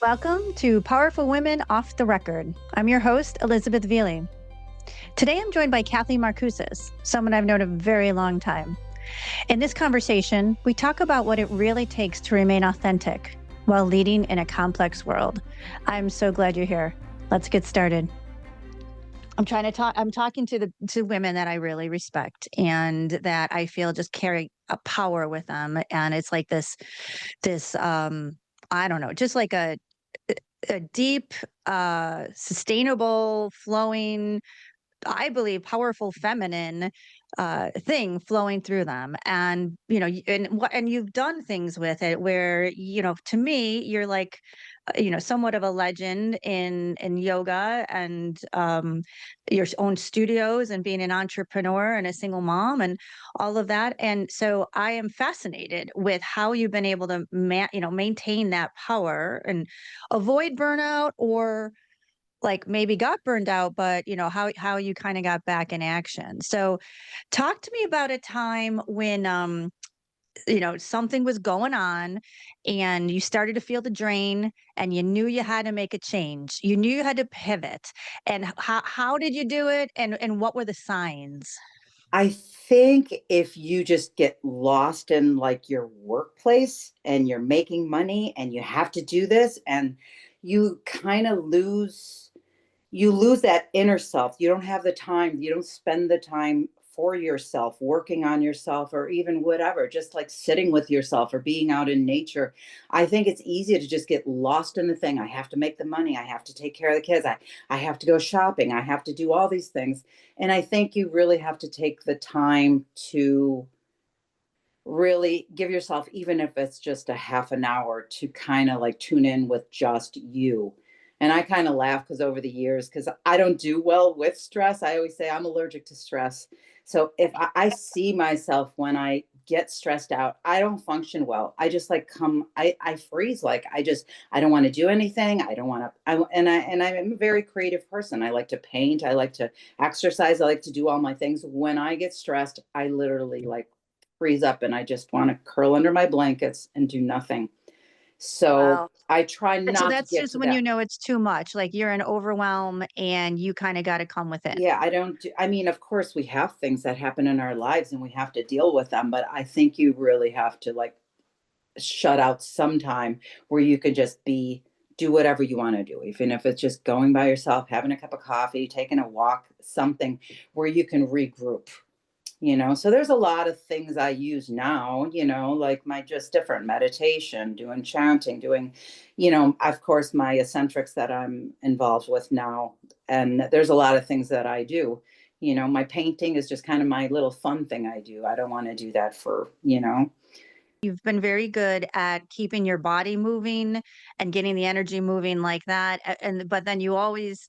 Welcome to Powerful Women Off the Record. I'm your host, Elizabeth Veely. Today I'm joined by Kathy Markousis, someone I've known a very long time. In this conversation, we talk about what it really takes to remain authentic while leading in a complex world. I'm so glad you're here. Let's get started. I'm talking to women that I really respect and that I feel just carry a power with them. And it's like this I don't know, just like a deep, sustainable, flowing, I believe, powerful feminine thing flowing through them. And and you've done things with it where to me, you're like, somewhat of a legend in yoga and your own studios and being an entrepreneur and a single mom and all of that. And so I am fascinated with how you've been able to maintain that power and avoid burnout, or like maybe got burned out, but how you kind of got back in action. So talk to me about a time when something was going on and you started to feel the drain and you knew you had to make a change. You knew you had to pivot. And how did you do it, and what were the signs? I think if you just get lost in like your workplace and you're making money and you have to do this and you kind of lose that inner self. You don't have the time. You don't spend the time for yourself, working on yourself, or even whatever, just like sitting with yourself or being out in nature. I think it's easy to just get lost in the thing. I have to make the money. I have to take care of the kids. I have to go shopping. I have to do all these things. And I think you really have to take the time to really give yourself, even if it's just a half an hour, to kind of like tune in with just you. And I kind of laugh because over the years, because I don't do well with stress, I always say I'm allergic to stress. So if I see myself when I get stressed out, I don't function well. I just like I freeze. Like I don't want to do anything. I don't want to, and I'm a very creative person. I like to paint. I like to exercise. I like to do all my things. When I get stressed, I literally like freeze up and I just want to curl under my blankets and do nothing. So Wow. I try So not to that's get just to when that. it's too much, like you're in overwhelm and you kind of got to come within. Yeah, I don't do, I mean, of course, we have things that happen in our lives and we have to deal with them, but I think you really have to like shut out some time where you can just do whatever you want to do, even if it's just going by yourself, having a cup of coffee, taking a walk, something where you can regroup. So there's a lot of things I use now, like my just different meditation, doing chanting, doing, of course, my eccentrics that I'm involved with now. And there's a lot of things that I do. My painting is just kind of my little fun thing I do. I don't want to do that for. You've been very good at keeping your body moving and getting the energy moving like that. And but then you always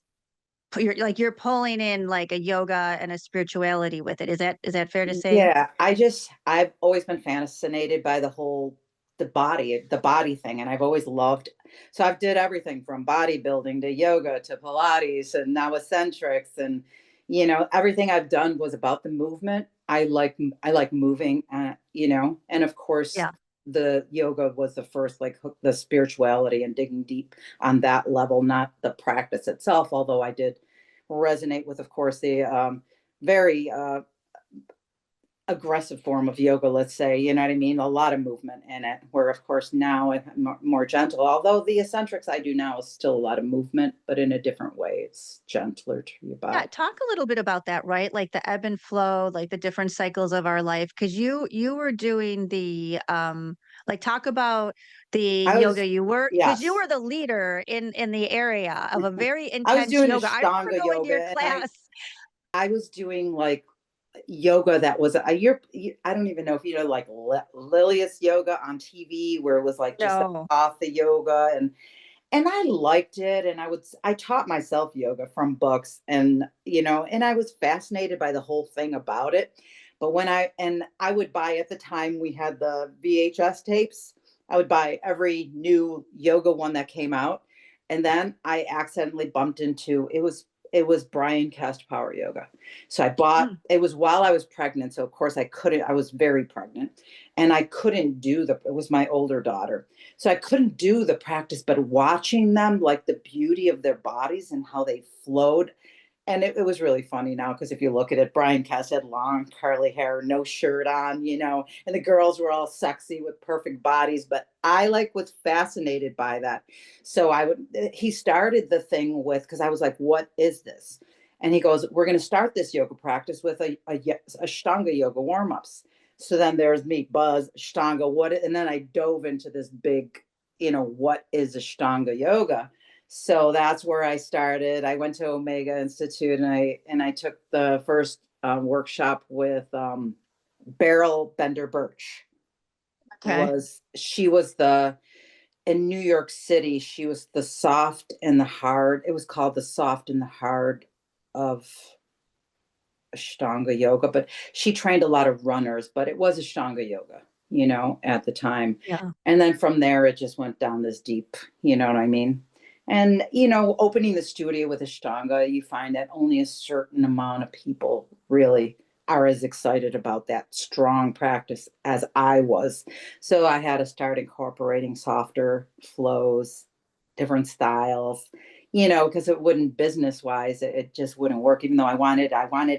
you're pulling in like a yoga and a spirituality with it. Is that fair to say? Yeah, I've always been fascinated by the body thing, and I've always loved. So I've did everything from bodybuilding to yoga to Pilates and now eccentrics, and everything I've done was about the movement. I like moving, and of course Yeah. the yoga was the first like hook the spirituality and digging deep on that level, not the practice itself, although I did resonate with, of course, the very aggressive form of yoga, let's say, you know what I mean? A lot of movement in it, where of course now I'm more gentle. Although the eccentrics I do now is still a lot of movement, but in a different way. It's gentler to your Yeah, body. talk a little bit about that, right? Like the ebb and flow, like the different cycles of our life. Because you were doing the like talk about the I yoga was, you were, because you yes, were the leader in the area of a very I was intense doing yoga. I remember Ashtanga going to your yoga, and I class. I was doing like yoga that was I don't even know if like Lilius yoga on TV, where it was like just the No. hatha yoga, and I liked it, and I taught myself yoga from books, and I was fascinated by the whole thing about it. But I would buy, at the time we had the VHS tapes, I would buy every new yoga one that came out. And then I accidentally bumped into, it was Brian Cast Power Yoga. So I bought, Mm, it was while I was pregnant. So of course I couldn't, I was very pregnant and I couldn't do it was my older daughter. So I couldn't do the practice, but watching them, like the beauty of their bodies and how they flowed, and it was really funny now because if you look at it, Brian Cass had long curly hair, no shirt on, and the girls were all sexy with perfect bodies. But I like was fascinated by that. So he started the thing with, because I was like, what is this? And he goes, we're going to start this yoga practice with a Ashtanga yoga warm ups. So then there's me, Buzz, Ashtanga, and then I dove into this big, what is Ashtanga yoga? So that's where I started. I went to Omega Institute and I took the first workshop with Beryl Bender Birch. okay. Was she was the in New York City? She was the soft and the hard. It was called the soft and the hard of Ashtanga yoga, but she trained a lot of runners, but it was Ashtanga yoga, at the time. Yeah. And then from there, it just went down this deep, you know what I mean? And, opening the studio with Ashtanga, you find that only a certain amount of people really are as excited about that strong practice as I was. So I had to start incorporating softer flows, different styles, because it wouldn't business wise, it just wouldn't work. Even though I wanted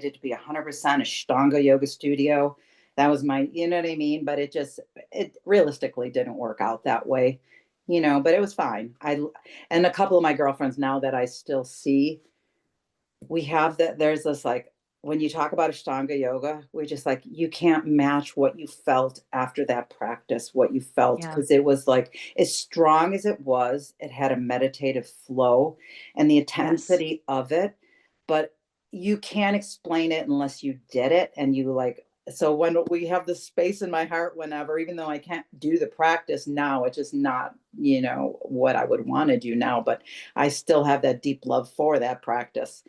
it to be 100% Ashtanga yoga studio. That was my, you know what I mean? But it realistically didn't work out that way, but it was fine. And a couple of my girlfriends now that I still see, we have that. There's this like, when you talk about Ashtanga yoga, we're just like, you can't match what you felt after that practice, what you felt, Yeah. because it was like, as strong as it had a meditative flow and the Yes. intensity of it, but you can't explain it unless you did it. And you like, so when we have this space in my heart, whenever, even though I can't do the practice now, it's just not, what I would want to do now, but I still have that deep love for that practice.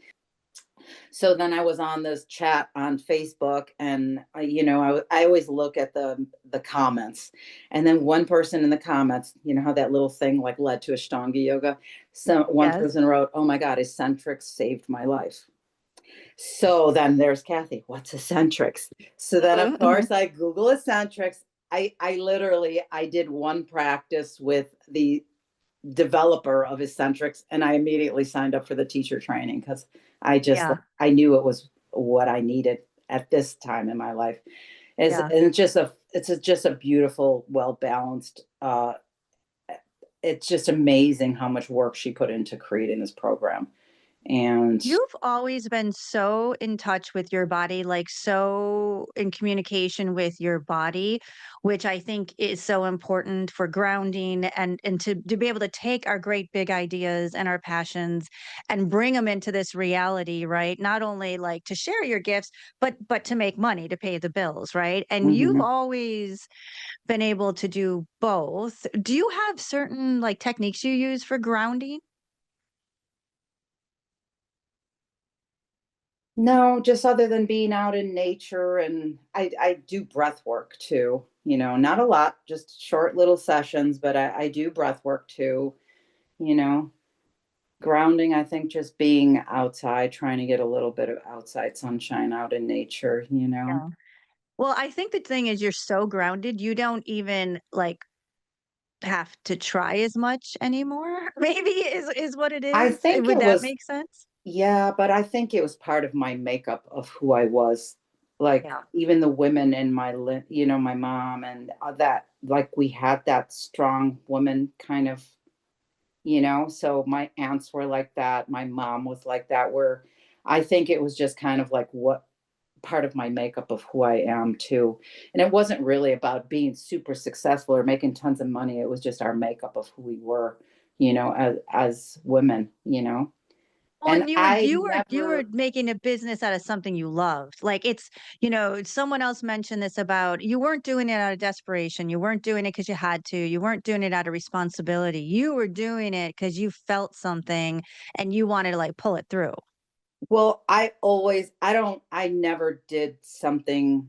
So then I was on this chat on Facebook, and I always look at the comments, and then one person in the comments, how that little thing like led to Ashtanga yoga. So one Yes. person wrote, "Oh my God, eccentrics saved my life." So then there's Kathy. What's eccentrics? So then of Mhm, mhm. course I Google eccentrics. I literally I did one practice with the developer of eccentrics and I immediately signed up for the teacher training because Yeah. I knew it was what I needed at this time in my life. Is Yeah. and just a beautiful, well balanced. It's just amazing how much work she put into creating this program. And You've always been so in touch with your body, like so in communication with your body, which I think is so important for grounding and to be able to take our great big ideas and our passions and bring them into this reality, right? Not only like to share your gifts, but to make money to pay the bills, right? And you've mhm. always been able to do both. Do you have certain like techniques you use for grounding? No, just other than being out in nature, and I do breath work too. Not a lot, just short little sessions, but I do breath work too. You know, grounding, I think just being outside, trying to get a little bit of outside sunshine out in nature. Yeah. Well, I think the thing is you're so grounded, you don't even, like, have to try as much anymore, maybe is what it I is. think Would it that was, make sense? yeah, but I think it was part of my makeup of who I was. Like Yeah. even the women in my mom and that, like we had that strong woman kind of, so my aunts were like that, my mom was like that, where I think it was just kind of like what part of my makeup of who I am too. And it wasn't really about being super successful or making tons of money. It was just our makeup of who we were, as women. Well, And and you were I you were you were never, making a business out of something you loved. Like, it's someone else mentioned this about you weren't doing it out of desperation, you weren't doing it because you had to, you weren't doing it out of responsibility, you were doing it because you felt something and you wanted to, like, pull it through. well, I never did something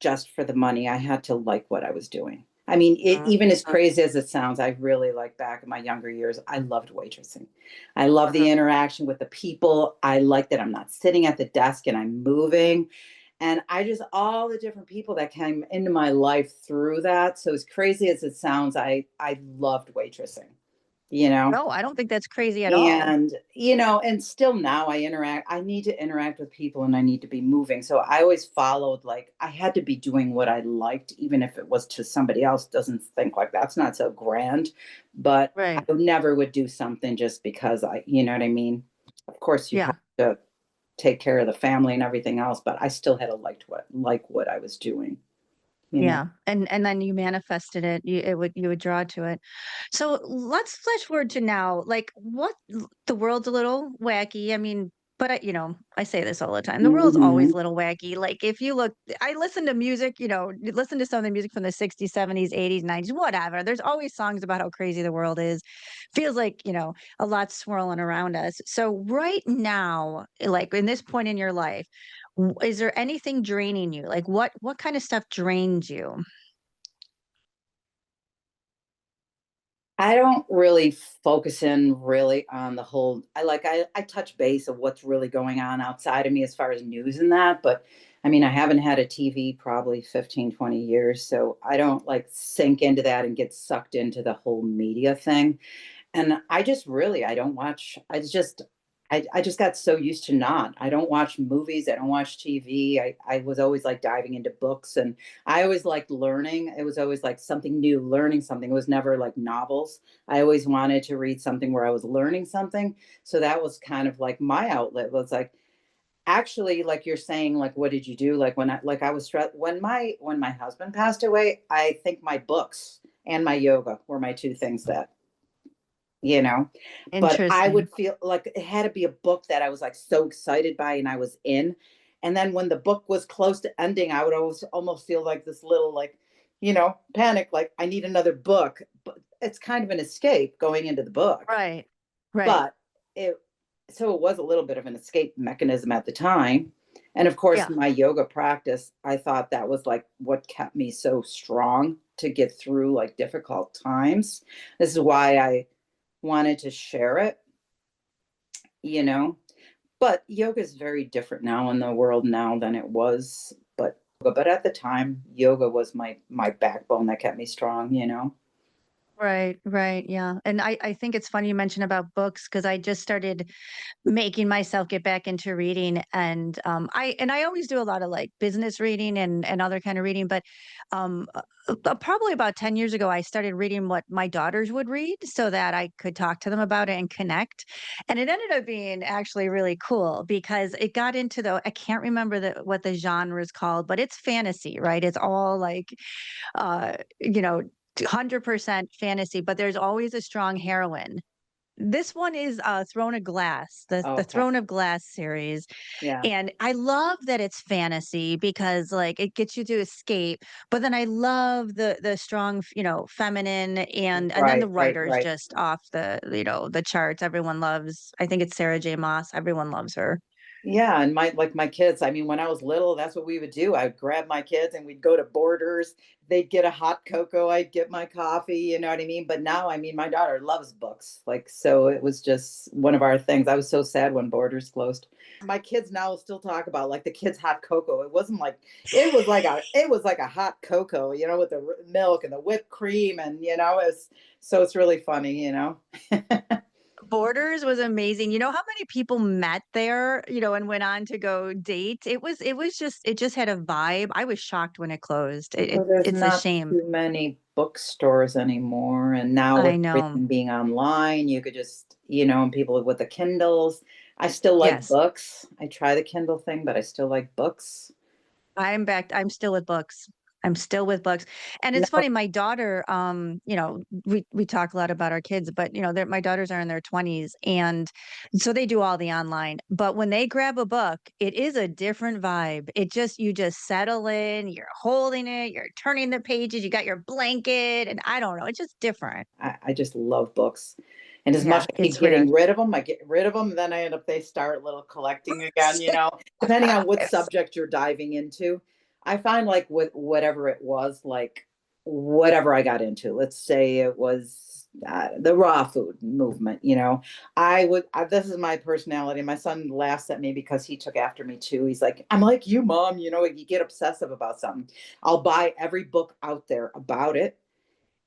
just for the money. I had to like what I was doing. I mean, Mhm. even as crazy as it sounds, I really like back in my younger years, I loved waitressing. I love the Mhm. interaction with the people. I like that I'm not sitting at the desk and I'm moving. And I just, all the different people that came into my life through that. So as crazy as it sounds, I loved waitressing, you know? No, I don't think that's crazy at all. And, and still now I need to interact with people and I need to be moving. So I always followed, like, I had to be doing what I liked, even if it was to somebody else doesn't think like that's not so grand. But I Right. never would do something just because you know what I mean? Of course, you have Yeah. to take care of the family and everything else, but I still had to like what I was doing, you know? Yeah, and then you manifested it. You would draw to it. So let's flash forward to now. Like, the world's a little wacky. I mean, but I say this all the time. The world's always Hmm. a little wacky. Like, if you look, I listen to music. You listen to some of the music from the '60s, '70s, '80s, '90s, whatever. There's always songs about how crazy the world is. Feels like a lot swirling around us. So right now, like in this point in your life, is there anything draining you? Like what kind of stuff drains you? I don't really focus in really on the whole. I touch base of what's really going on outside of me as far as news and that, but I mean, I haven't had a TV probably 15, 20 years, so I don't like sink into that and get sucked into the whole media thing. And I just really, I don't watch, I just got so used to not. I don't watch movies. I don't watch TV. I was always like diving into books, and I always liked learning. It was always like something new, learning something. It was never like novels. I always wanted to read something where I was learning something. So that was kind of like my outlet, was like, actually, like you're saying, like, what did you do? Like like I was stressed when my husband passed away, I think my books and my yoga were my two things that, you know, but I Interesting. would feel like it had to be a book that I was like so excited by and I was in. And then when the book was close to ending, I would always almost feel like this little, like, panic, like I need another book. But it's kind of an escape going into the book. Right. Right. But it so it was a little bit of an escape mechanism at the time. And of course, Yeah. my yoga practice, I thought that was like what kept me so strong to get through like difficult times. This is why I wanted to share it, you know. But yoga is very different now in the world now than it was. But at the time, yoga was my backbone that kept me strong, you know. Right, right, yeah, and I think it's funny you mentioned about books because I just started making myself get back into reading, and, I always do a lot of, like, business reading and other kind of reading, but, probably about 10 years ago, I started reading what my daughters would read so that I could talk to them about it and connect, and it ended up being actually really cool because it got into I can't remember what the genre is called, but it's fantasy, right? It's all, like, uh, you know, 100% fantasy, but there's always a strong heroine. This one is Throne of Glass, the Okay. Throne of Glass series, Yeah. and I love that it's fantasy because, like, it gets you to escape, but then I love the strong, feminine, and then the Right, right, writer's right. just off the charts. Everyone loves I think it's Sarah J. Maas. Everyone loves her. Yeah, and my kids, I mean, when I was little, that's what we would do. I'd grab my kids and we'd go to Borders. They'd get a hot cocoa, I'd get my coffee, you know what I mean? But now, I mean, my daughter loves books. Like, so it was just one of our things. I was so sad when Borders closed. My kids now still talk about like the kids' hot cocoa. It wasn't like it was like a hot cocoa, with the milk and the whipped cream, and it's really funny, Borders was amazing. You know how many people met there, and went on to go date? It just had a vibe. I was shocked when it closed. Well, there's It's a not shame. too many bookstores anymore. And now I with know. everything being online, you could just, and people with the Kindles. I still like Yes. books. I try the Kindle thing, but I still like books. I'm back. I'm still with books. I'm still with books. And it's No, funny, my daughter, we talk a lot about our kids, but my daughters are in their 20s, and so they do all the online. But when they grab a book, it is a different vibe. You just settle in, you're holding it, you're turning the pages, you got your blanket, and I don't know, it's just different. I just love books. And as much Yeah, as I hate it's weird. getting rid of them, I get rid of them. Then they start little collecting again, depending on what Yes. subject you're diving into. I find like with whatever it was, like whatever I got into. Let's say it was the raw food movement. This is my personality. My son laughs at me because he took after me too. He's like, I'm like you, mom. You get obsessive about something. I'll buy every book out there about it,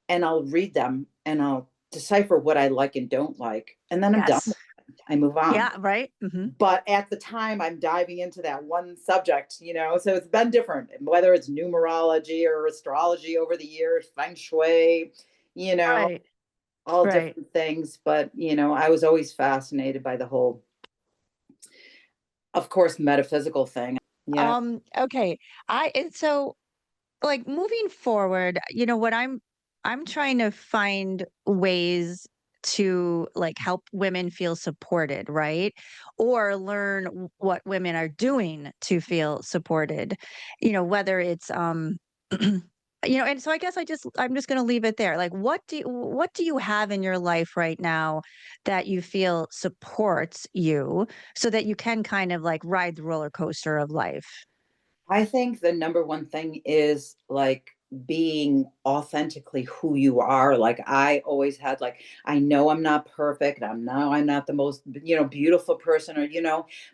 and I'll read them, and I'll decipher what I like and don't like. And then I'm done. Yes. I move on. Yeah, right. But at the time, I'm diving into that one subject, so it's been different, whether it's numerology or astrology over the years, feng shui, you know Right. all Right. different things. But I was always fascinated by the whole, of course, metaphysical thing. Yeah. Okay. And so like moving forward, what I'm trying to find ways to like help women feel supported, right? Or learn what women are doing to feel supported. Whether it's and so I guess I'm just going to leave it there. Like what do you have in your life right now that you feel supports you so that you can kind of like ride the roller coaster of life? I think the number one thing is like being authentically who you are. Like I always had, like, I know I'm not perfect. I'm not the most, beautiful person,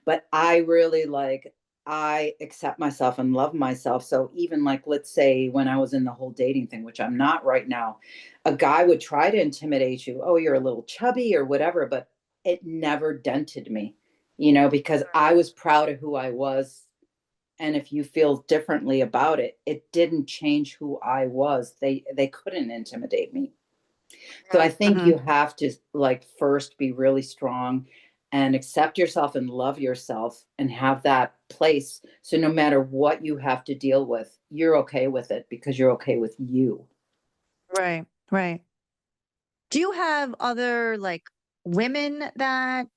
but I really, like, I accept myself and love myself. So even, like, let's say when I was in the whole dating thing, which I'm not right now, a guy would try to intimidate you. Oh, you're a little chubby or whatever, but it never dented me, because I was proud of who I was. And if you feel differently about it, it didn't change who I was. They couldn't intimidate me. So I think Mhm. you have to, like, first be really strong and accept yourself and love yourself and have that place. So no matter what you have to deal with, you're okay with it because you're okay with you. Right. Right. Do you have other, like, women that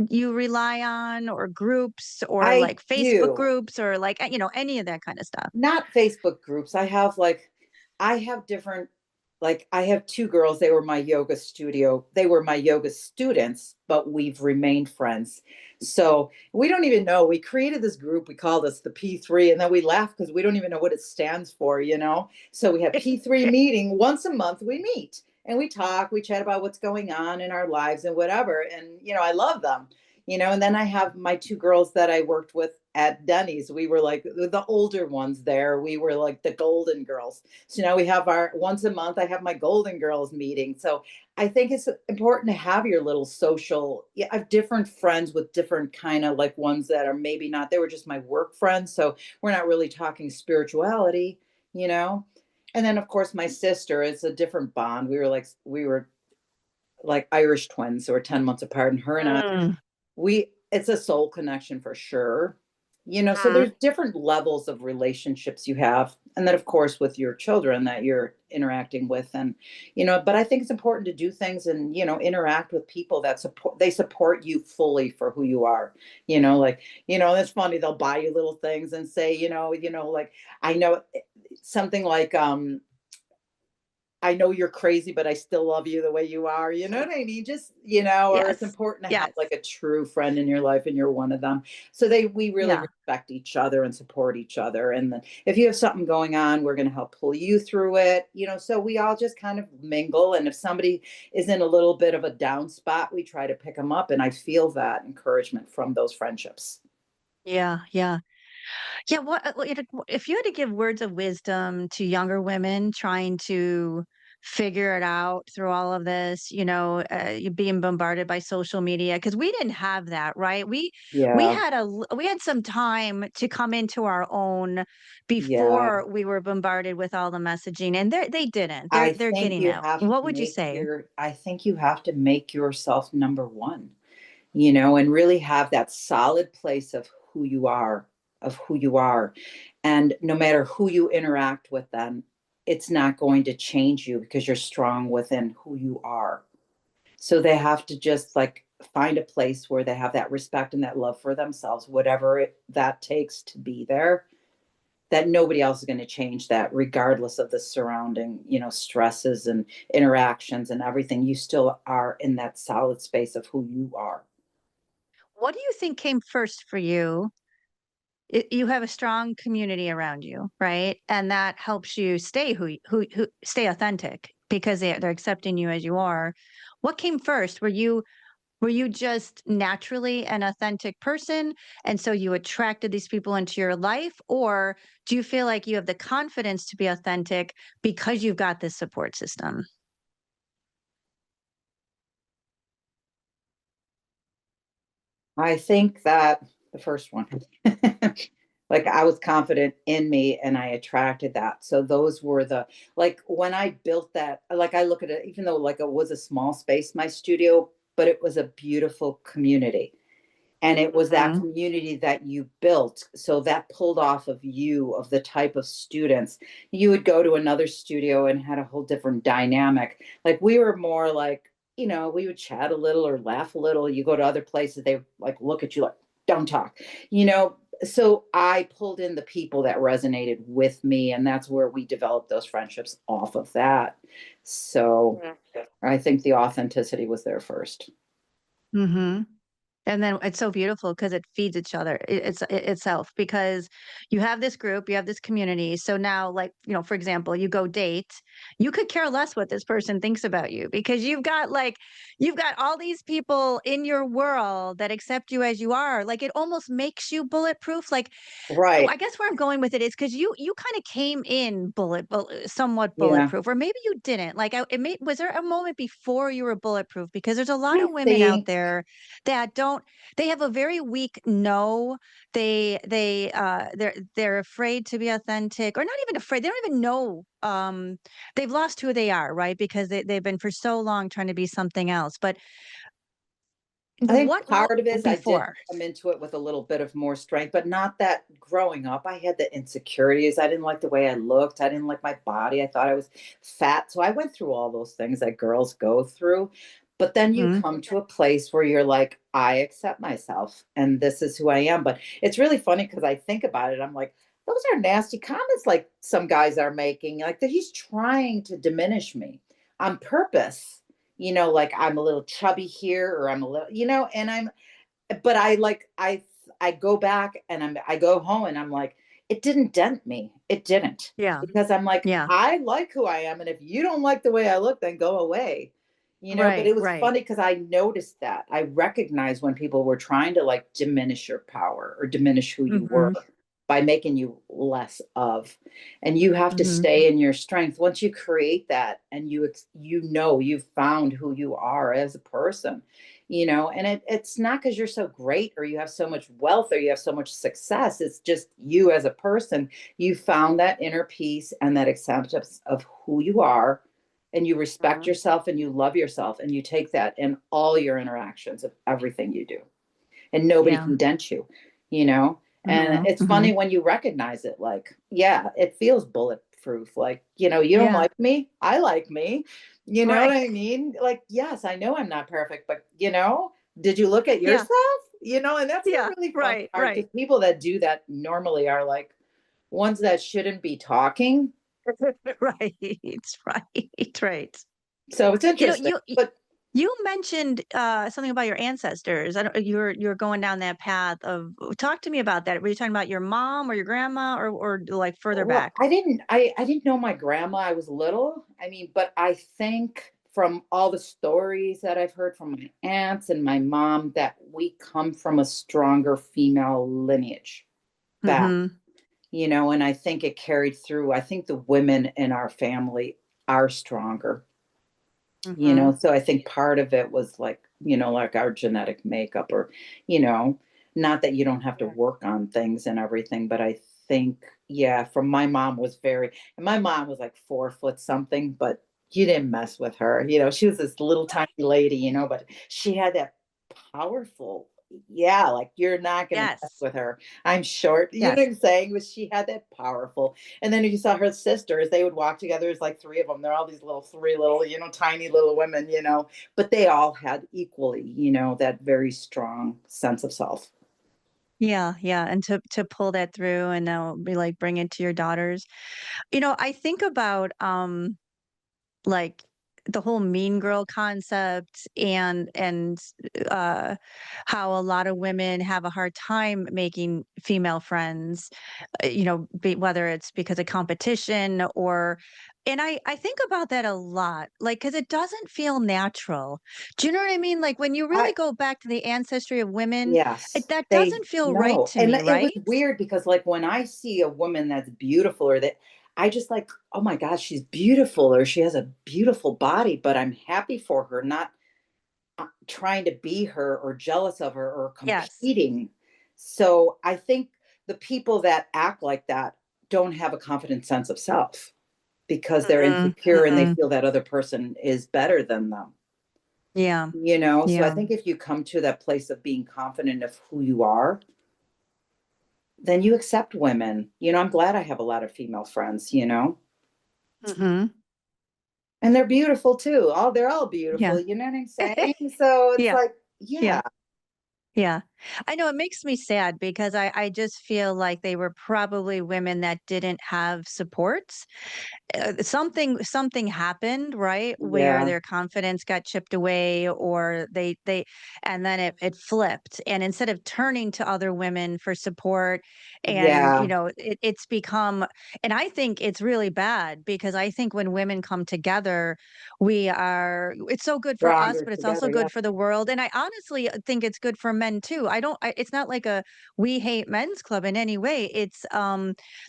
you rely on or groups or, I like, Facebook do. groups or, like, any of that kinda stuff? Not Facebook groups. I have different, like, I have two girls. They were my yoga studio. They were my yoga students, but we've remained friends. So we don't even know. We created this group. We called us the P3, and then we laugh because we don't even know what it stands for. So we have P3 meeting once a month. We meet and we talk, we chat about what's going on in our lives and whatever. And, I love them. And then I have my two girls that I worked with at Denny's. We were like the older ones there. We were like the golden girls. So now we have our once a month, I have my golden girls meeting. So I think it's important to have your little social. Yeah, I have different friends with different kind of, like, ones that are maybe not, they were just my work friends. So we're not really talking spirituality, you know? And then of course my sister is a different bond. We were like Irish twins, so we're 10 months apart, and her and I, Mm, we it's a soul connection for sure. So mm. there's different levels of relationships you have, and then of course with your children that you're interacting with. And but I think it's important to do things and interact with people that support you fully for who you are. Like, it's funny, they'll buy you little things and say, like, I know, something like, I know you're crazy, but I still love you the way you are. You know what I mean? Just, or it's Yes. important to have Yes. like a true friend in your life, and you're one of them. So we really Yeah. respect each other and support each other. And then if you have something going on, we're going to help pull you through it. So we all just kind of mingle. And if somebody is in a little bit of a down spot, we try to pick them up. And I feel that encouragement from those friendships. Yeah, yeah. Yeah, if you had to give words of wisdom to younger women trying to figure it out through all of this, you being bombarded by social media because we didn't have that, right? We Yeah. had we had some time to come into our own Yeah. before we were bombarded with all the messaging, and they didn't. I They're think getting you it. have What to would you make say? your, I think you have to make yourself number one, and really have that solid place of who you are. And no matter who you interact with, them, it's not going to change you because you're strong within who you are. So they have to just, like, find a place where they have that respect and that love for themselves, whatever that takes to be there, that nobody else is going to change that, regardless of the surrounding, stresses and interactions and everything. You still are in that solid space of who you are. What do you think came first for you? you have a strong community around you, right? And that helps you stay who stay authentic because they're accepting you as you are. What came first? Were you just naturally an authentic person, and so you attracted these people into your life? Or do you feel like you have the confidence to be authentic because you've got this support system? I think that the first one, like I was confident in me and I attracted that. So those were the, like when I built that, like I look at it, even though like it was a small space, my studio, but it was a beautiful community. And it was that Mhm. community that you built, so that pulled off of you, of the type of students. You would go to another studio and had a whole different dynamic. Like we were more like, we would chat a little or laugh a little. You go to other places, they like look at you like, don't talk, you know so I pulled in the people that resonated with me, and that's where we developed those friendships off of that. So I think the authenticity was there first. Mhm. And then it's so beautiful because it feeds each other, itself, because you have this group, you have this community. So now, like, for example, you go date, you could care less what this person thinks about you because you've got all these people in your world that accept you as you are. Like it almost makes you bulletproof. Like, oh, Right. I guess where I'm going with it is because you kind of came in somewhat Yeah. bulletproof, or maybe you didn't. Like, was there a moment before you were bulletproof? Because there's a lot I of women out think there that don't. They have a very weak no. They're afraid to be authentic, or not even afraid. They don't even know. They've lost who they are, right? Because they've been for so long trying to be something else. But I think what part of it is I did before? come into it with a little bit of more strength, but not that growing up. I had the insecurities. I didn't like the way I looked. I didn't like my body. I thought I was fat. So I went through all those things that girls go through. But then you Hmm. come to a place where you're like, I accept myself and this is who I am. But it's really funny because I think about it. I'm like, those are nasty comments like some guys are making, like that he's trying to diminish me on purpose, like I'm a little chubby here or I'm a little, and but I go back and I go home and I'm like, it didn't dent me. It didn't. Yeah. Because I'm like, Yeah. I like who I am. And if you don't like the way I look, then go away. But Right. it was Right. funny because I noticed that. I recognized when people were trying to like diminish your power or diminish who you were Hmm. by making you less of. And you have to Hmm. stay in your strength. Once you create that and you've found who you are as a person, and it's not because you're so great or you have so much wealth or you have so much success. It's just you as a person. You found that inner peace and that acceptance of who you are, and you respect Mhm. yourself and you love yourself, and you take that in all your interactions of everything you do, and nobody Yeah. can dent you, you know? And Mhm. it's Mhm. funny when you recognize it, like, yeah, it feels bulletproof. Like, you don't Yeah. like me, I like me. You know what Right. I mean? Like, yes, I know I'm not perfect, but did you look at Yeah. yourself? And that's the Yeah. really funny Right. part Right. because people that do that normally are like ones that shouldn't be talking. Right. Right. Right. So it's You know, interesting. you But you mentioned something about your ancestors. I don't, you're going down that path of talk to me about that. Were you talking about your mom or your grandma, or like further well, back? I didn't know my grandma. I was little. I mean, but I think from all the stories that I've heard from my aunts and my mom that we come from a stronger female lineage back, Mhm. and I think it carried through. I think the women in our family are stronger. Mhm. So I think part of it was like our genetic makeup, or you know not that you don't have to work on things and everything, but I think, yeah, from my mom was very and my mom was like 4 foot something, but you didn't mess with her. She was this little tiny lady, but she had that powerful, yeah, like you're not gonna mess Yes. with her. I'm short, you know Yes. what I'm saying? But she had that powerful. And then if you saw her sisters, they would walk together as like three of them. They're all these three little, tiny little women, but they all had equally, that very strong sense of self. Yeah. Yeah. And to pull that through and now be like bring it to your daughters. I think about like the whole mean girl concept and uh how a lot of women have a hard time making female friends, whether it's because of competition or and I think about that a lot, like, because it doesn't feel natural. Do you know what I mean? Like, when you really I go back to the ancestry of women, yes, that they doesn't feel right no, to and me, it was right? weird because, like, when I see a woman that's beautiful or that I just like, "Oh my god, she's beautiful," or, "She has a beautiful body," but I'm happy for her, not, trying to be her or jealous of her or Yes. competing. So, I think the people that act like that don't have a confident sense of self because they're Hmm. insecure and they Hmm. feel that other person is better than them. Yeah. So I Yeah. think if you come to that place of being confident of who you are, then you accept women. I'm glad I have a lot of female friends, Hmm. and they're beautiful too. They're all Yeah. beautiful, you know what I'm saying? So it's Yeah. like, Yeah. yeah, Yeah. I know it makes me sad because I just feel like they were probably women that didn't have supports. Something happened, right, where yeah, their confidence got chipped away, or they and then it flipped, and instead of turning to other women for support, and yeah. it's become, and I think it's really bad because I think when women come together, it's so good for us, Stronger but it's also together. Yeah, good for the world, and I honestly think it's good for men too. It's not like a we hate men's club in any way. It's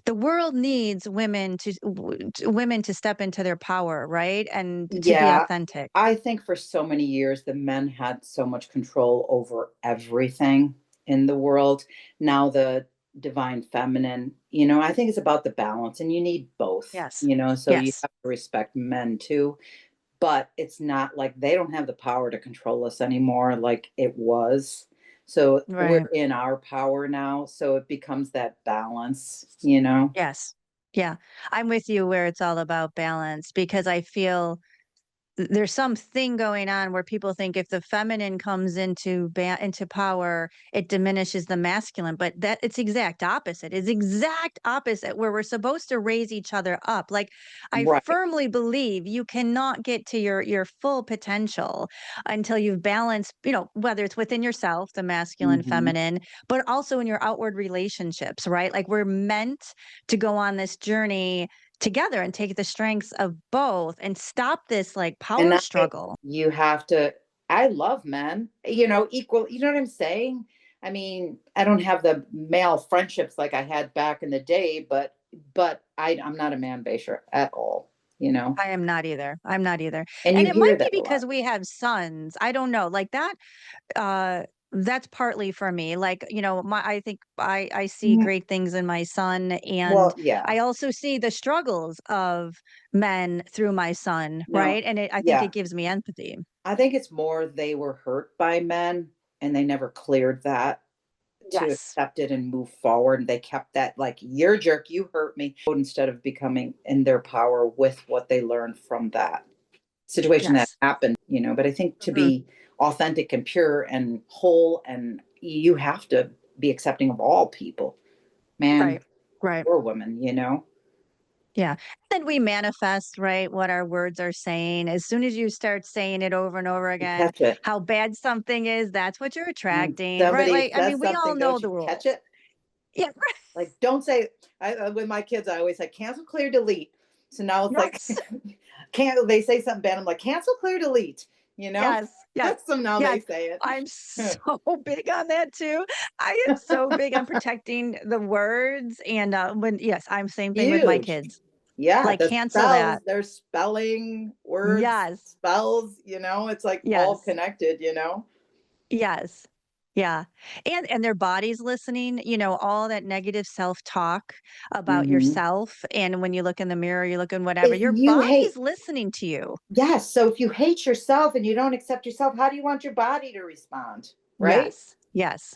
the world needs women to step into their power, right? And to be yeah. authentic. I think for so many years, the men had so much control over everything in the world. Now, the divine feminine, I think it's about the balance, and you need both, Yes. so you Yes. have to respect men too. But it's not like they don't have the power to control us anymore like it was. So we're Right. in our power now. So it becomes that balance. Yes. Yeah. I'm with you where it's all about balance because I feel there's something going on where people think if the feminine comes into power, it diminishes the masculine, but that it's exact opposite. It's exact opposite where we're supposed to raise each other up. Like, I Right. firmly believe you cannot get to your full potential until you've balanced, whether it's within yourself, the masculine, Hmm. feminine, but also in your outward relationships, right? Like, we're meant to go on this journey together and take the strengths of both and stop this like And power struggle. you have to I love men, equal, you know what I'm saying? I mean, I don't have the male friendships like I had back in the day, but I'm not a man basher at all. I am not either. I'm not either. And And you it hear might be that a lot. because we have sons. I don't know. Like that uh that's partly for me. Like, my I think I see Mhm. great things in my son, and Well, yeah. I also see the struggles of men through my son, No. right? And I think it Yeah. gives me empathy. I think it's more they were hurt by men and they never cleared that to Yes. accept it and move forward. And they kept that like, you're a jerk, you hurt me, instead of becoming in their power with what they learned from that situation that Yes. happened. But I think to Mhm. be authentic and pure and whole, and you have to be accepting of all people, man Right. Right. or woman. Yeah. Then we manifest, right, what our words are saying. As soon as you start saying it over and over You again, catch it. how bad something is, that's what you're When attracting, right? somebody Like, I says mean, we all something, know don't you the catch rules. it? Yeah. Like, don't say, with my kids, I always say, cancel, clear, delete. So now it's like, Yes. can't, they say something bad. I'm like, cancel, clear, delete, you know? Yes. Yes. So now they Yes. say I'm it. so big on that too. I am so big on protecting the words. And yes, I'm same thing with my Huge. kids. Yeah. Like, The cancel spells, that. there's spelling, words, Yes. spells, it's like all Yes. connected. Yes. Yeah. And their body's listening, all that negative self-talk about Hmm. yourself, and when you look in the mirror, you look in whatever, If your you body's hate, listening to you. yes. So if you hate yourself and you don't accept yourself, how do you want your body to respond? Right? Yes. Yes.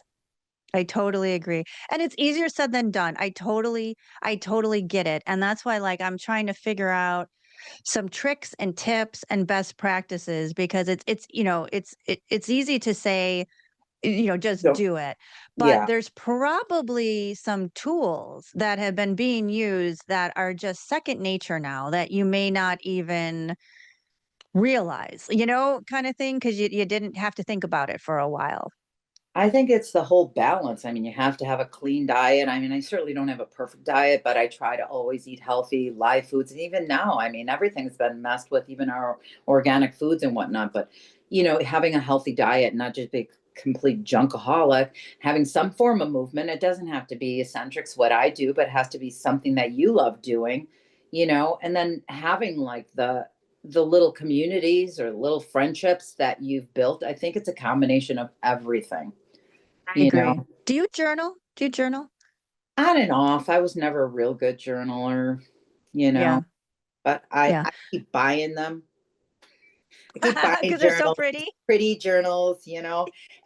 I totally agree. And it's easier said than done. I totally get it. And that's why, like, I'm trying to figure out some tricks and tips and best practices because it's easy to say, just So, do it. But yeah. there's probably some tools that have been being used that are just second nature now that you may not even realize, kind of thing, because you didn't have to think about it for a while. I think it's the whole balance. I mean, you have to have a clean diet. I mean, I certainly don't have a perfect diet, but I try to always eat healthy, live foods. And even now, I mean, everything's been messed with, even our organic foods and whatnot. But, having a healthy diet, not just be complete junkaholic, having some form of movement. It doesn't have to be eccentrics, what I do, but it has to be something that you love doing, and then having like the little communities or little friendships that you've built. I think it's a combination of everything. I You know, agree. Do you journal? Do you journal? on and off. I was never a real good journaler, you know, Yeah. but I Yeah. I keep buying them. I keep buying Because they're so journals, pretty. pretty journals,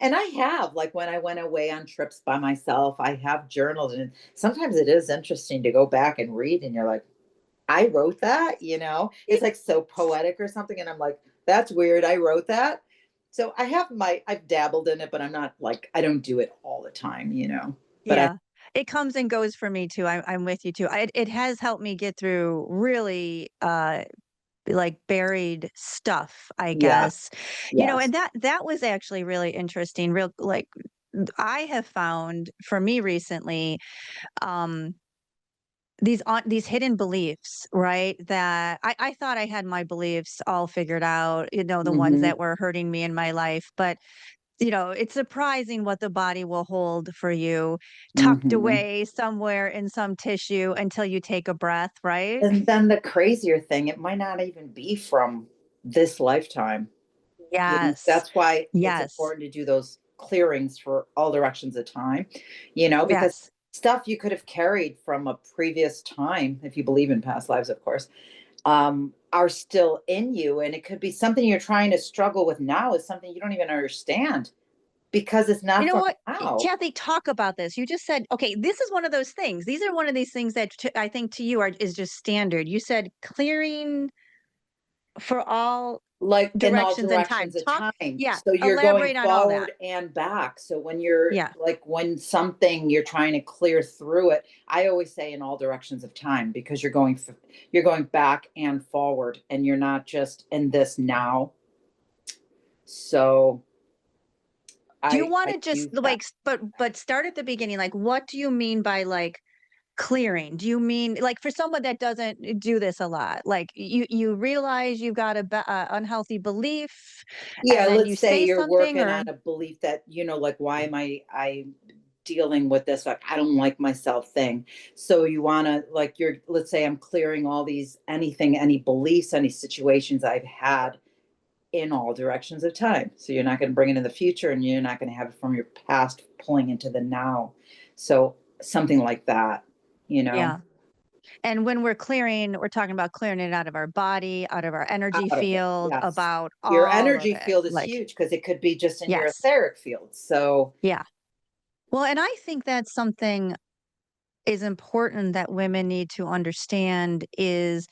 and I have, like, when I went away on trips by myself, I have journals, and sometimes it is interesting to go back and read, and you're like, "I wrote that?" It's, like, so poetic or something, and I'm like, "That's weird, I wrote that?" So I've dabbled in it, but I'm not like, I don't do it all the time, but I Yeah. It comes and goes for me too. I'm with you too. It has helped me get through really, like, buried stuff, I yes, guess. yes. And that was actually really interesting. Real like, I have found for me recently, um, these hidden beliefs, right? That I thought I had my beliefs all figured out, the ones Mhm. that were hurting me in my life, but it's surprising what the body will hold for you tucked Mhm. away somewhere in some tissue until you take a breath, right? And then the crazier thing, it might not even be from this lifetime. Yes. That's why it's Yes. important to do those clearings for all directions of time, because Yes. stuff you could have carried from a previous time, if you believe in past lives, of course, are still in you. And it could be something you're trying to struggle with now is something you don't even understand because it's You not know from what? now. Kathy, talk about this. You just said, okay, this is one of those things. These are one of these things that I think to you is just standard. You said clearing for all Like in all directions and time. directions of Talk, time. yeah, So you're going elaborate on all that. forward and back. So when you're Yeah. like, when something you're trying to clear through it, I always say in all directions of time because you're going back and forward and you're not just in this now. So Do you I want to just use that. like, but start at the beginning? Like, what do you mean by like clearing? Do you mean like for someone that doesn't do this a lot, like you realize you've got a unhealthy belief, and Yeah, then you let's say say you're something, working or on a belief that, like, why am I dealing with this, like, I don't like myself thing. So you want to, like, let's say I'm clearing all these, any beliefs, any situations I've had in all directions of time. So you're not going to bring it in the future and you're not going to have it from your past pulling into the now. So something like that, you know, yeah. And when we're clearing, we're talking about clearing it out of our body, out of our energy out of it. field, Yes. about Your all of energy it. field is Like, huge because it could be just in your yes. etheric field. So, Yeah. Well, and I think that's something is important that women need to understand is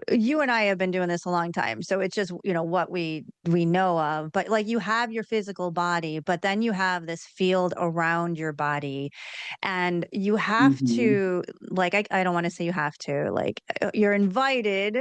you and I have been doing this a long time. So it's just, what we know of. But like you have your physical body, but then you have this field around your body. And you have mhm. to, like, I don't want to say you have to, like, you're invited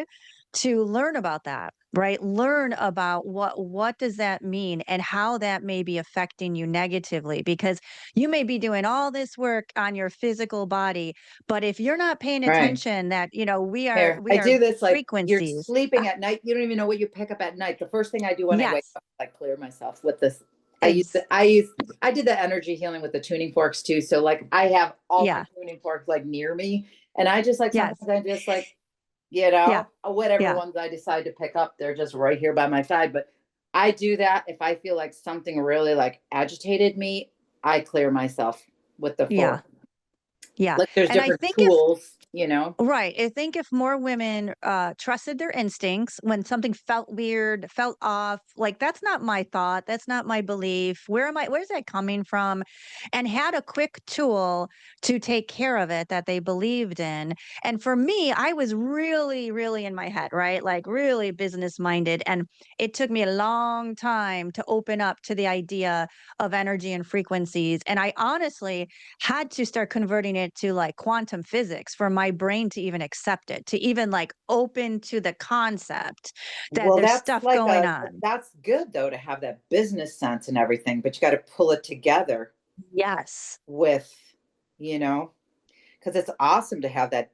to learn about that, right? Learn about what does that mean and how that may be affecting you negatively, because you may be doing all this work on your physical body, but if you're not paying Right. attention that, we are Here, we I are do this, like, you're frequencies. sleeping at night, you don't even know what you pick up at night. The first thing I do when I wake Yes. up, I clear myself with this. I use Ex the I use I did the energy healing with the tuning forks too, so, like, I have all my Yeah. tuning forks, like, near me, and I just, like, Yes. sometimes I just, like, Yeah. whatever Yeah. ones I decide to pick up, they're just right here by my side, but I do that if I feel like something really, like, agitated me, I clear myself with the Yeah. fork. Yeah. Like, there's And I different think if tools. Right. I think if more women trusted their instincts when something felt weird, felt off, like that's not my thought, that's not my belief. Where's that coming from? And had a quick tool to take care of it that they believed in. And for me, I was really, really in my head, right? Like really business minded. And it took me a long time to open up to the idea of energy and frequencies. And I honestly had to start converting it to like quantum physics for my my brain to even accept it, to even like open to the concept that Well, there's that's stuff like going a on. that's good though to have that business sense and everything, but you got to pull it together Yes. with, you know, because it's awesome to have that,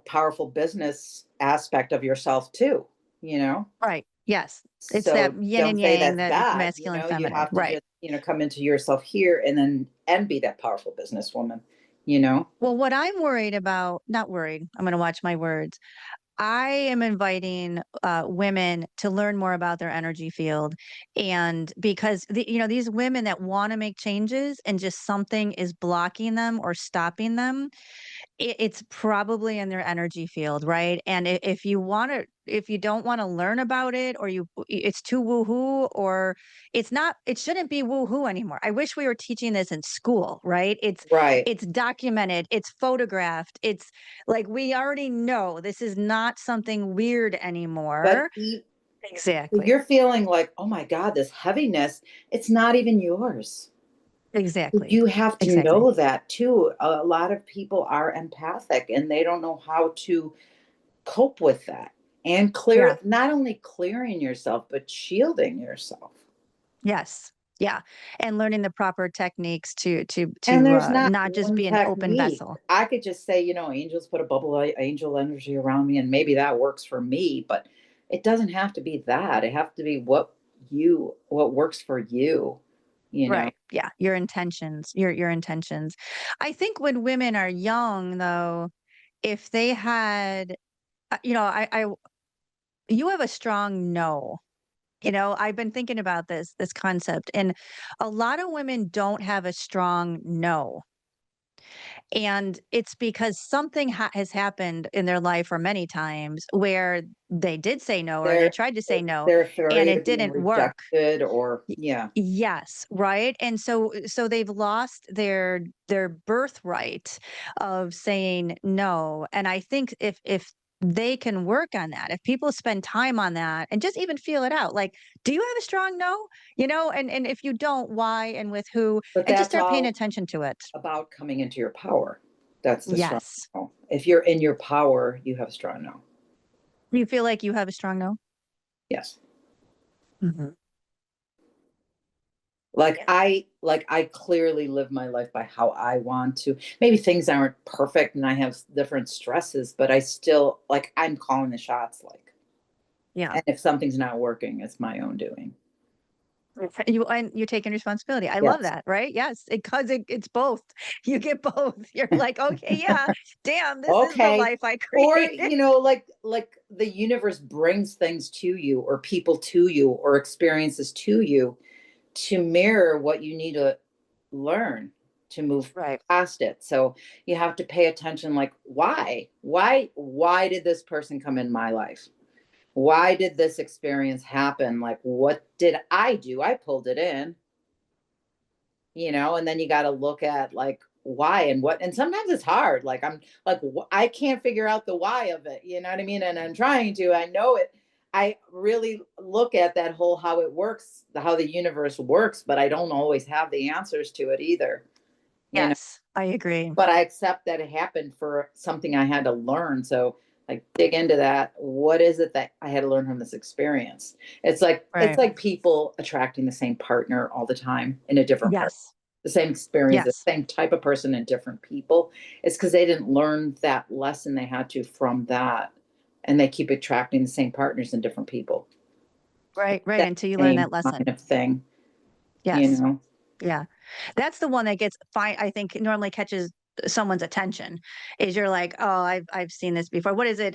powerful business aspect of yourself too, you know? Right. Yes. It's So that yin and don't say yang, that's that bad. masculine, You feminine. have to Right. just, come into yourself here and be that powerful businesswoman, you know? Well, what I'm worried about, not worried, I'm going to watch my words. I am inviting women to learn more about their energy field. And because, these women that want to make changes and just something is blocking them or stopping them, it's probably in their energy field, right? And if you don't want to learn about it, or it's too woohoo, or it shouldn't be woohoo anymore. I wish we were teaching this in school, right? Right. It's documented, it's photographed, it's like we already know this is not something weird But anymore. if Exactly. you're feeling like, oh my God, this heaviness, it's not even yours. Exactly. You have to Exactly. know that too. A lot of people are empathic and they don't know how to cope with that and Yeah. not only clearing yourself, but shielding yourself. Yes. Yeah. And learning the proper techniques And to there's not not just one be an open technique. vessel. I could just say, angels put a bubble of angel energy around me, and maybe that works for me, but it doesn't have to be that. It have to be what works for you, you know. Right. Yeah. Your intentions, your intentions. I think when women are young, though, if they had, you have a strong no. I've been thinking about this concept, and a lot of women don't have a strong no. And it's because something has happened in their life, or many times, where they did say no, or they They're tried to say no they're and afraid it of being didn't work. rejected or Y yeah. Yes, right? And so they've lost their birthright of saying no, and I think if they can work on that, if people spend time on that and just even feel it out, like, "Do you have a strong no?" And if you don't, why and with who? But And just that's start paying all attention to it. about coming into your power. That's the strong Yes. no. If you're in your power, you have a strong no. You feel like you have a strong no? Yes. Mhm. Yeah. Like I clearly live my life by how I want to. Maybe things aren't perfect and I have different stresses, but I still like I'm calling the shots like. Yeah. And if something's not working, it's my own doing. And you're taking responsibility. I love Yes. that, right? Yes, because it's both. You get both. You're like, "Okay, yeah, damn, this is the Okay. life I Or, created." like the universe brings things to you or people to you or experiences to you to mirror what you need to learn to move Right. past it. So you have to pay attention like why did this person come in my life? Why did this experience happen? Like what did I do? I pulled it in, and then you got to look at like why and what, and sometimes it's hard. Like I'm like I can't figure out the why of it, you know what I mean? And I'm trying to. I know it. I really look at that whole how it works, how the universe works, but I don't always have the answers to it either, you know. Yes, I agree. But I accept that it happened for something I had to learn. So like dig into that. What is it that I had to learn from this experience? It's Right. like people attracting the same partner all the time in a different part, Yes. the same experience, the Yes. same type of person in different people. It's because they didn't learn that lesson they had to from that. And they keep attracting the same partners in different people. Right, right, That until you learn same that lesson. kind of thing, you Yes. know. Yeah. That's the one that gets fine. I think normally catches someone's attention, is you're like, "Oh, I've seen this before." What is it?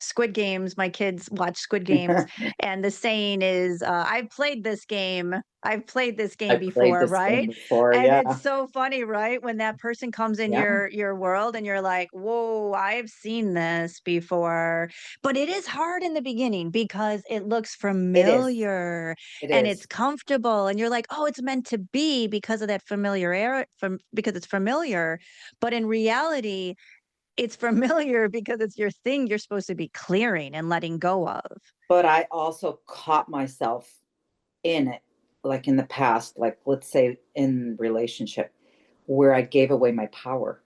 Squid Games. My kids watch Squid Games, and the saying is, I've played this I game played before," this game right? before, And it's yeah. so funny, right? When that person comes in Yeah, your world and you're like, "Whoa, I've seen this before." But it is hard in the beginning because it looks it is. familiar It and is. it's comfortable, and you're like, "Oh, it's meant to be because of that because it's familiar." But in reality, it's familiar because it's your thing you're supposed to be clearing and letting go of. But I also caught myself in it, like in the past, like let's say in relationship where I gave away my power.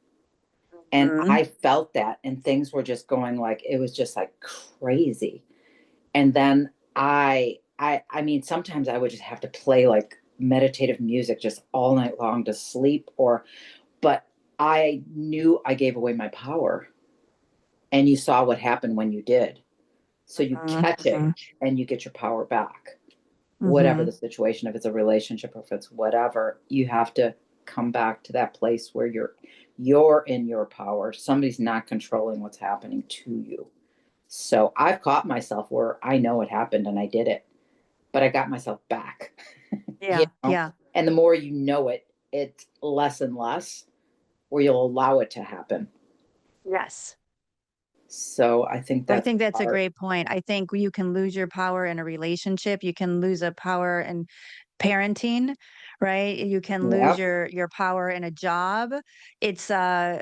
And Mhm. I felt that, and things were just going like it was just like crazy. And then I mean, sometimes I would just have to play like meditative music just all night long to sleep, or but I knew I gave away my power, and you saw what happened when you did. So you Mhm. catch it Mhm. and you get your power back. Whatever the Mhm. situation, if it's a relationship, if it's whatever, you have to come back to that place where you're in your power. Somebody's not controlling what's happening to you. So I've caught myself where I know it happened and I did it, but I got myself back. you Yeah, know, yeah. and the more you know it, it's less and less where you'll allow it to happen. Yes. So I think I that's think that's a part. great point. I think you can lose your power in a relationship, you can lose a power in parenting, right? You can lose Yep, your power in a job. It's a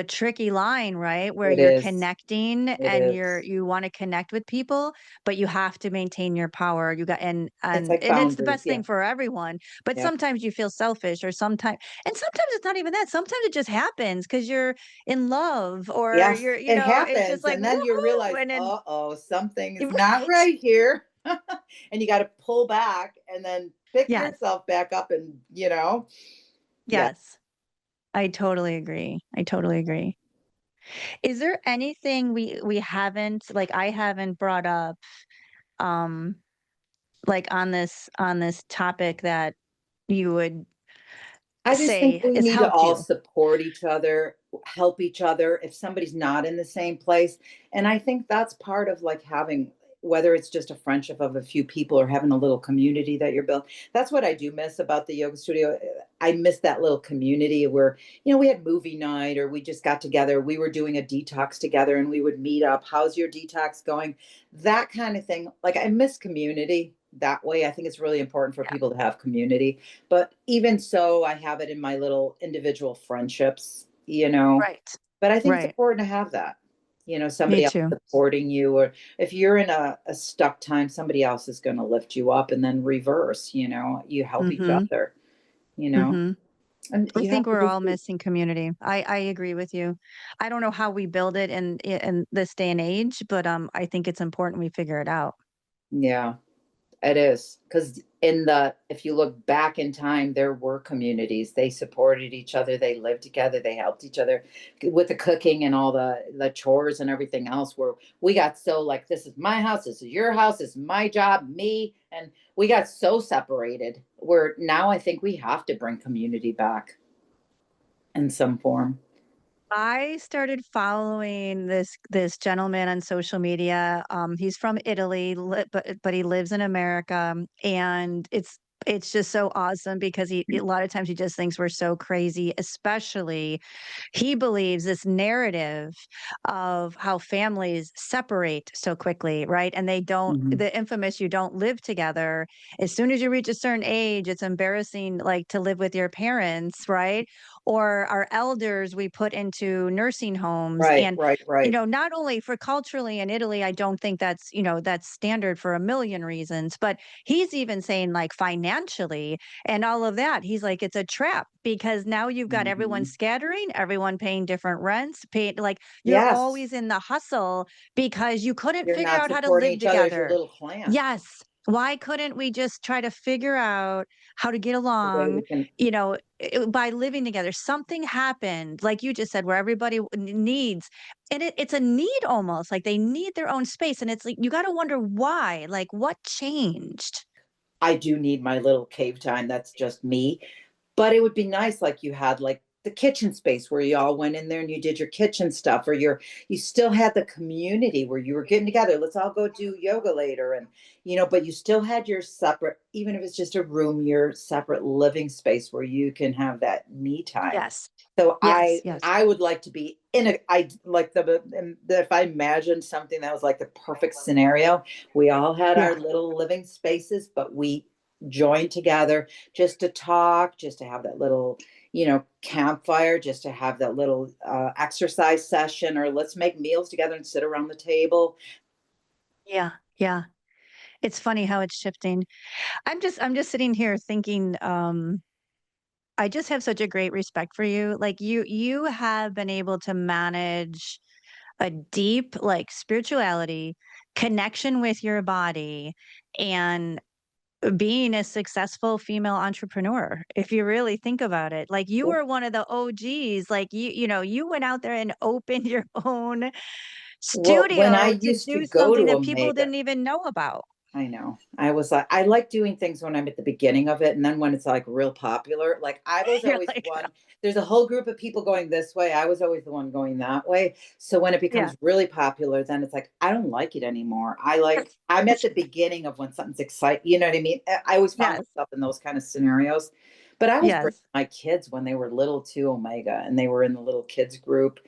tricky line, right? Where it you're is. connecting It and is. you want to connect with people, but you have to maintain your power. You got It's like and it's the boundaries. best Yeah. thing for everyone. But Yep. sometimes you feel selfish or sometimes and sometimes it's not even that. Sometimes it just happens because you're in love or Yes, you're, it it's just happens, like and then you realize, woohoo. And then "Uh-oh, something is not right. right here." And you gotta pull back and then pick Yes. yourself back up and, yeah. Yes. I totally agree. I totally agree. Is there anything we haven't like I haven't brought up um like on this topic that you would I just think say we has need to helped all you? support each other, help each other if somebody's not in the same place. And I think that's part of like having, whether it's just a friendship of a few people or having a little community that you're built. That's what I do miss about the yoga studio. I miss that little community where, we had movie night or we just got together. We were doing a detox together and we would meet up. How's your detox going? That kind of thing. Like I miss community that way. I think it's really important for Yeah. people to have community, but even so, I have it in my little individual friendships. Right. But I think it's Right. important to have that, Me somebody else too. supporting you, or if you're in a stuck time, somebody else is going to lift you up and then reverse, you help each Mhm. other, you know, Mhm. and I you think have to we're just all missing community. I agree with you. I don't know how we build it in this day and age, but I think it's important we figure it out. yeah. It is because if you look back in time, there were communities. They supported each other. They lived together. They helped each other with the cooking and all the chores and everything else. Where we got so like, this is my house, this is your house, this is my job, me, and we got so separated. Where now I think we have to bring community back in some form. I started following this gentleman on social media. He's from Italy, but he lives in America, and it's just so awesome because a lot of times he just thinks we're so crazy. Especially, he believes this narrative of how families separate so quickly, right? And they don't. Hmm. The infamous "you don't live together." As soon as you reach a certain age, it's embarrassing, like to live with your parents, right? Or our elders we put into nursing homes Right, and right, right. not only for culturally in Italy, I don't think that's that's standard for a million reasons, but he's even saying like financially and all of that, he's like it's a trap because now you've got everyone Hmm. scattering, everyone paying different rents, pay like you're Yes, always in the hustle because you couldn't you're figure not out how to supporting live each other as your together. little clan. Yes. Why couldn't we just try to figure out how to get The way along, we can. by living together? Something happened, like you just said, where everybody needs, and it's a need almost like they need their own space. And it's like, you got to wonder why, like what changed? I do need my little cave time. That's just me. But it would be nice, like you had like the kitchen space where you all went in there and you did your kitchen stuff, or you still had the community where you were getting together. Let's all go do yoga later, and but you still had your separate, even if it's just a room, your separate living space where you can have that me time. Yes. So Yes. I Yes. I would like to be in a I like if I imagined something that was like the perfect scenario, we all had our Yeah. little living spaces, but we joined together just to talk, just to have that little, campfire, just to have that little exercise session, or let's make meals together and sit around the table. Yeah. Yeah. It's funny how it's shifting. I'm just sitting here thinking, I just have such a great respect for you. Like you have been able to manage a deep like spirituality, connection with your body, and being a successful female entrepreneur. If you really think about it, like you were one of the OGs, like you went out there and opened your own Well, when I studio to used to do go something to that people Omega, didn't even know about. I know. I was like, I like doing things when I'm at the beginning of it. And then when it's like real popular, like I was You're always like, one, there's a whole group of people going this way. I was always the one going that way. So when it yeah. becomes really popular, then it's like, I don't like it anymore. I'm at the beginning of when something's exciting. You know what I mean? I always found Yes. myself in those kind of scenarios. But I was bringing Yes. my kids when they were little to Omega and they were in the little kids group.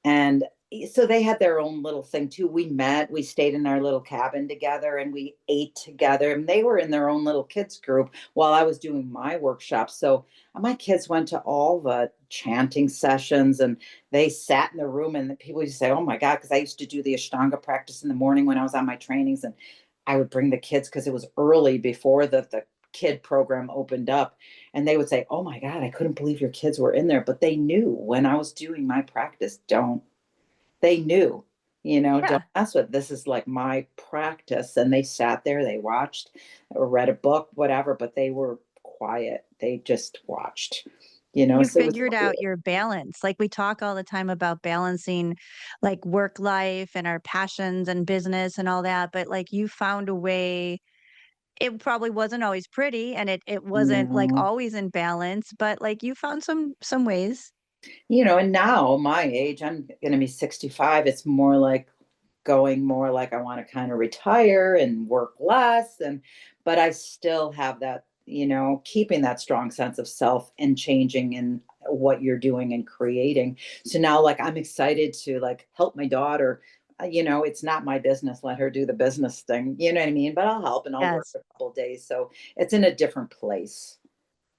And so they had their own little thing too. We met, we stayed in our little cabin together and we ate together. And they were in their own little kids group while I was doing my workshop. So my kids went to all the chanting sessions and they sat in the room and the people used to say, oh my God, because I used to do the Ashtanga practice in the morning when I was on my trainings. And I would bring the kids because it was early before the kid program opened up. And they would say, oh my God, I couldn't believe your kids were in there. But they knew when I was doing my practice, don't they knew, don't Yeah. mess with this is like my practice. And they sat there, they watched or read a book, whatever, but they were quiet. They just watched, You so it was figured out cool. your balance. Like we talk all the time about balancing like work life and our passions and business and all that, but like you found a way. It probably wasn't always pretty and it wasn't like No. always in balance, but like you found some ways. And now my age, I'm going to be 65. It's more like going more like I want to kind of retire and work less. But I still have that, keeping that strong sense of self and changing in what you're doing and creating. So now, like, I'm excited to like help my daughter. It's not my business. Let her do the business thing. You know what I mean? But I'll help and I'll work Yes. a couple of days. So it's in a different place,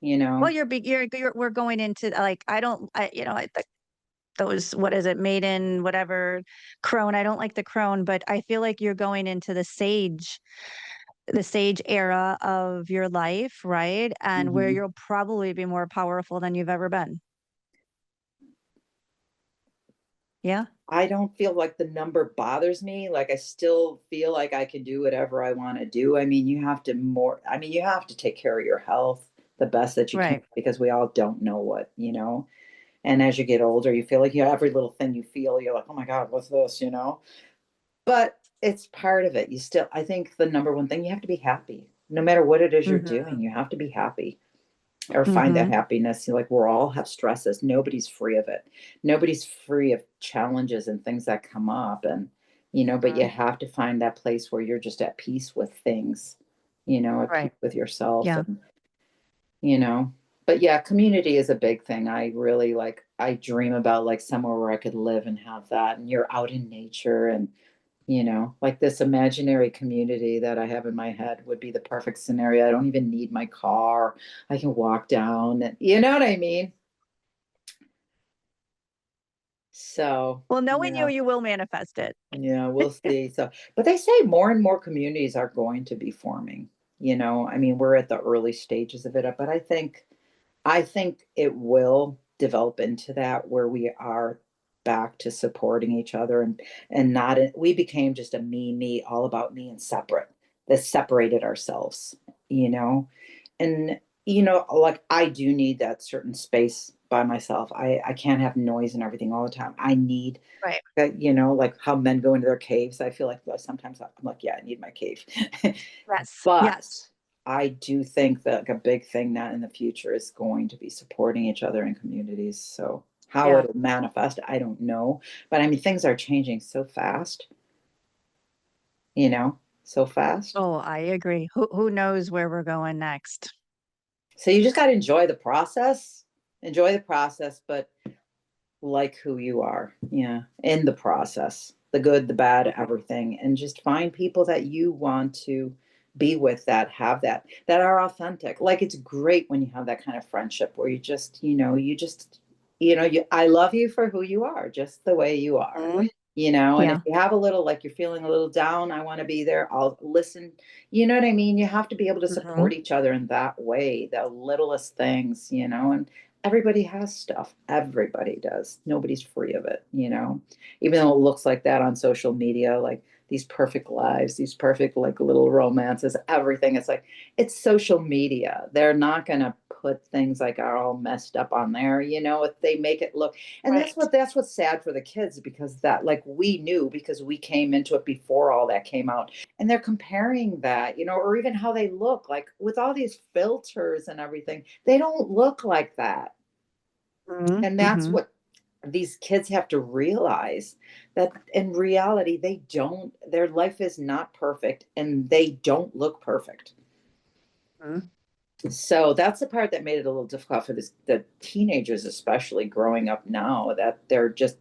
you Well, know? you're we're going into like I don't I you know I, those what is it made in whatever crone. I don't like the crone, but I feel like you're going into the sage era of your life, right? And where Mhm. you'll probably be more powerful than you've ever been. Yeah. I don't feel like the number bothers me. Like I still feel like I can do whatever I want to do. You have to take care of your health the best that you can Right. because we all don't know what. And as you get older, you feel like every little thing you feel, you're like, oh my God, what's this? But it's part of it. I think the number one thing, you have to be happy. No matter what it is you're Mhm. doing, you have to be happy or find that Mhm. happiness. Like we're all have stresses. Nobody's free of it. Nobody's free of challenges and things that come up. But you Mhm. have to find that place where you're just at peace with things, at peace Right. with yourself Yeah. and, you know, but yeah, community is a big thing. I really I dream about like somewhere where I could live and have that. And you're out in nature and, like this imaginary community that I have in my head would be the perfect scenario. I don't even need my car. I can walk down and you know what I mean? So, Well, knowing you, yeah, you will manifest it. yeah, we'll see. So, but they say more and more communities are going to be forming. We're at the early stages of it, but I think it will develop into that where we are back to supporting each other and not we became just a me all about me and separate that separated ourselves you know and like I do need that certain space by myself. I can't have noise and everything all the time. I need Right. that, like how men go into their caves. I feel like sometimes I'm like, yeah, I need my cave. Yes. But Yes. I do think that like a big thing now in the future is going to be supporting each other in communities. So how Yeah. it'll manifest, I don't know. But things are changing so fast, so fast. Oh, I agree. Who knows where we're going next? So you just got to enjoy the process, but like who you are, yeah, in the process, the good, the bad, everything, and just find people that you want to be with that have that are authentic. Like it's great when you have that kind of friendship where you just I love you for who you are, just the way you are. Mhm. And if Yeah. you have a little, like you're feeling a little down, I want to be there. I'll listen. You know what I mean? You have to be able to Mhm. support each other in that way, the littlest things, and everybody has stuff. Everybody does. Nobody's free of it, even though it looks like that on social media, like these perfect lives, these perfect, like little romances, everything. It's like, it's social media. They're not going to put things like are all messed up on there, if they make it look, and Right. that's what's sad for the kids, because that, like, we knew, because we came into it before all that came out, and they're comparing that, or even how they look, like with all these filters and everything, they don't look like that. Mhm. And that's Mhm. what these kids have to realize, that in reality they don't, their life is not perfect, and they don't look perfect. Mhm. So that's the part that made it a little difficult for the teenagers, especially growing up now, that they're just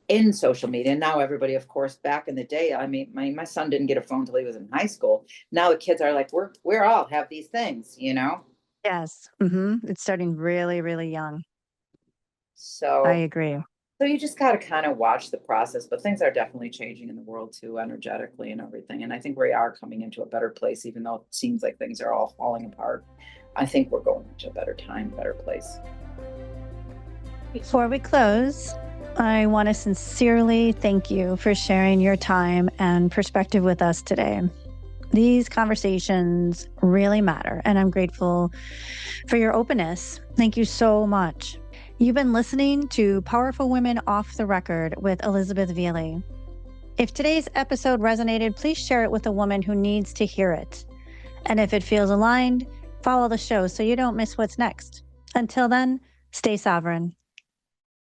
in social media. And now everybody, of course, back in the day, I mean, my son didn't get a phone until he was in high school. Now the kids are like, we're all have these things. Yes. Mhm. It's starting really, really young. I So agree. so you just got to kind of watch the process, but things are definitely changing in the world too, energetically and everything. And I think we are coming into a better place, even though it seems like things are all falling apart. I think we're going into a better time, better place. Before we close, I want to sincerely thank you for sharing your time and perspective with us today. These conversations really matter, and I'm grateful for your openness. Thank you so much. You've been listening to Powerful Women Off the Record with Elizabeth Veely. If today's episode resonated, please share it with a woman who needs to hear it. And if it feels aligned, follow the show so you don't miss what's next. Until then, stay sovereign.